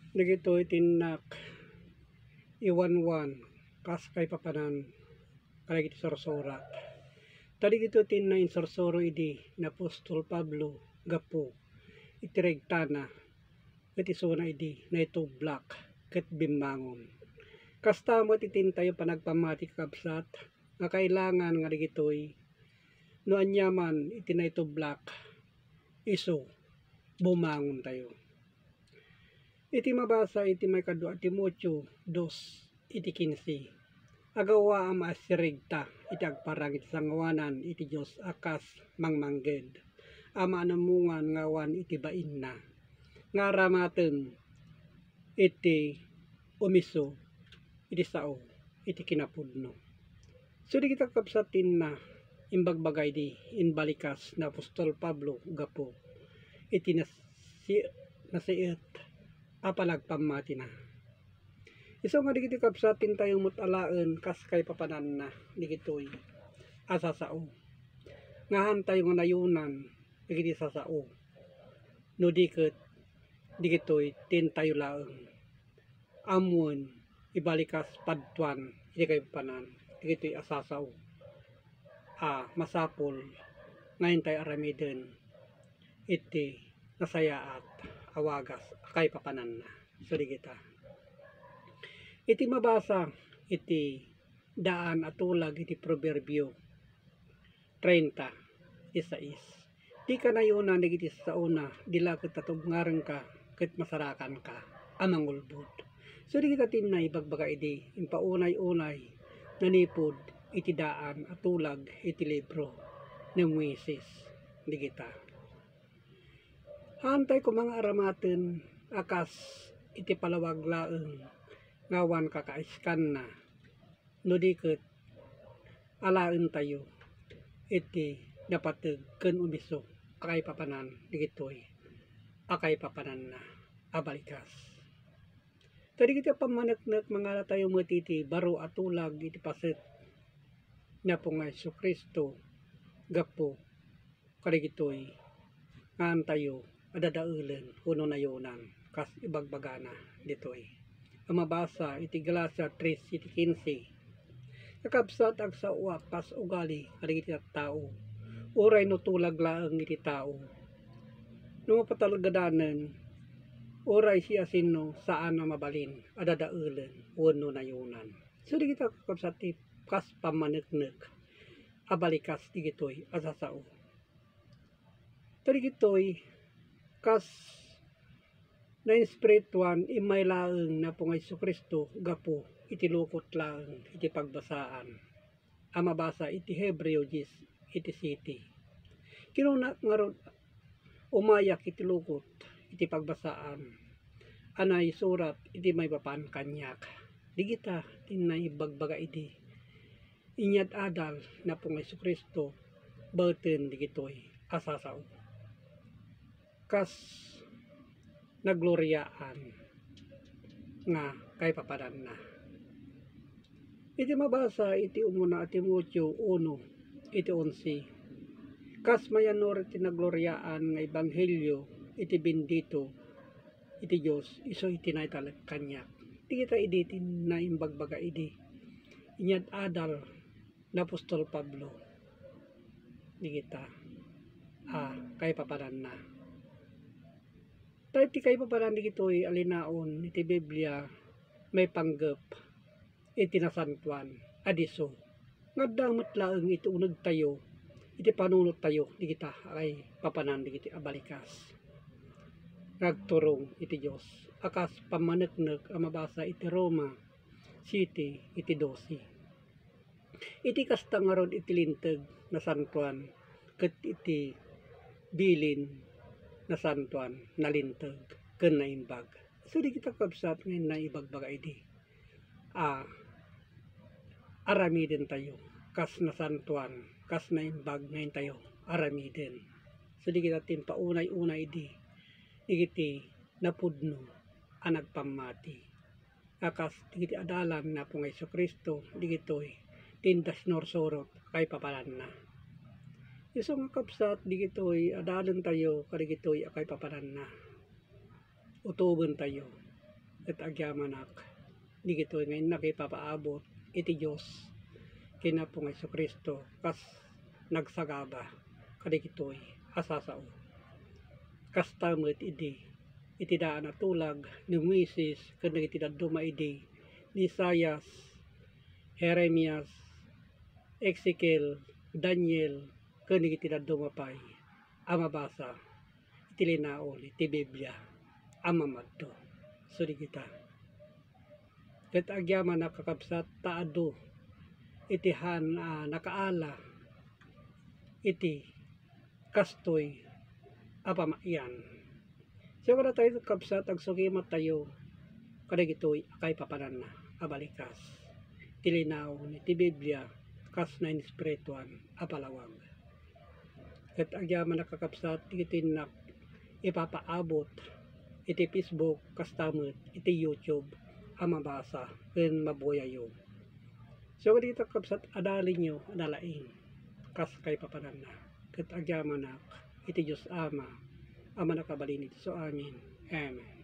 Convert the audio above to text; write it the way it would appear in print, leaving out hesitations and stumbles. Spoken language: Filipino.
Dagitoy tinak iwanwan kas kay papanan kalagiti sorsorat. Tadi gito tinnain sorsoro idi na Apostol Pablo gapo itiregtana ket isuna idi na ito black ket bimbangon. Kasta mo titintayo panagpamati kabsat nga kailangan nga digitoy no anyaman iti na ito black iso bumangon tayo. Iti mabasa iti may kadua Timoteo 2 iti 15. Agawa ang maasirigta iti agparang iti sangawanan iti Dios akas mangmangged. Ama namungan ngawan iti bain na. Nga ramaten iti umiso iti sao iti kinapudno. So di kita kapsatin na imbagbagay di inbalikas na Apostol Pablo gapo iti nasiit apalagpamati na. Iso nga digiti kapsatin tayo mutalaen kas kay papanan na digitoy asasao. Ngahan tayo nga nayunan digiti sasao. No diket digitoy tin tayo laeng. Amon ibalikas padtuan iti kay papanan digitoy asasao. Masapol ngayon tayo aramiden iti nasayaat awagas kay papanan na. So digita. Iti mabasa iti daan atulag iti proverbio 30 isais. Di ka na yun na nagiti sa una dila ket tatubngareng ka ket masarakan ka amang ulbod. So di kita tinay bagbaga iti impaunay-unay nanipod iti daan atulag iti libro ni Moises di kita. Hantay ko mga aramaten akas iti palawag laeng ngawan kakaiskan na no diket alaen tayo iti napateg ken umiso kay papanan digitoy akay papanan na abalikas. Tadi kita pamaneknek mga tayo matiti baro atulag iti paset na pong Hesus Kristo gapo kadigitoy ngan tayo adadaelen uno na yunan kas ibagbagana ditoy. Mabasa iti Galacia 3 iti 15. Kakabsat ag sa uwapas ugali kadigiti tao. Uray no tulag laeng iti tao. No mapatalgadanen uray siya sino saan na mabalin adadaelen wenno nayunan. So di kita kakabsat ti kas pamaneknek abalikas digitoy asasao. Tadi gitoy kas na espirituan imay laeng na pong Hesus Kristo gapo iti lukot laeng iti pagbasaan. Mabasa iti Hebreo 10 iti 7. Kinuna nga umayak iti lukot iti pagbasaan. Anay surat iti may papan kanyak. Digita tinay bagbaga iti inyad adal na pong Hesus Kristo baten digitoy asasao. Kas nagloryaan nga kay papanan na. Iti mabasa iti umuna Timoteo 1 iti 11. Kas mayanor iti nagloryaan nga ebanghelyo iti bendito iti Dios iso iti naitalag kanyak. Iti kita idi na imbagbaga idi inyad adal na Apostol Pablo digita kay papanan na. Tayo ti kay papanan digitoy alinaon iti Biblia may panggep iti nasantuan adiso. Ngadamot laeng iti uneg tayo iti panunot tayo digita kay papanan digiti abalikas. Nagturong iti Dios akas pamaneknek mabasa iti Roma City iti 12. Iti kasta nga rod iti linteg na santuan ket iti bilin na santuan nalinteg ken naimbag. So di kita kabsat ngayon na ibagbaga iti aramiden tayo kas na santuan kas naimbag ngayon tayo aramiden. So di kita timpaunay-unay digiti napudno anagpamati akas digiti adalan na pong Hesus Kristo digitoy tindas norsorot kay papanan na. Iso nga kapsat digitoy adalan tayo kadigitoy akay papanan na. Utuben tayo Ket agyamanak digitoy ngayon nakipapaabot iti Dios kinapong Kristo kas nagsagaba kadigitoy asasao kasta met iti daan na tulag ni Moises ken iti dadduma ni Isaias, Jeremias, Ezekiel, Daniel ken iti dadduma pay amabasa iti linaon iti Biblia amamadto sudi kita ket agyaman nakakabsat taado iti nakaala iti kastoy apamayan. So kada tayo kabsat agsugimat tayo kadagitoy akay papanan na abalikas tilinaw iti Biblia kas na espirituan apalawag. Ket agyaman nakakabsat iti ipapaabot iti Facebook kastamet iti YouTube amabasa ken mabuyayo. So dito kabsat adalin nyo adalaing kas kay papanan na ket agyaman iti Dios Ama nakabalin iti so amin. Amen.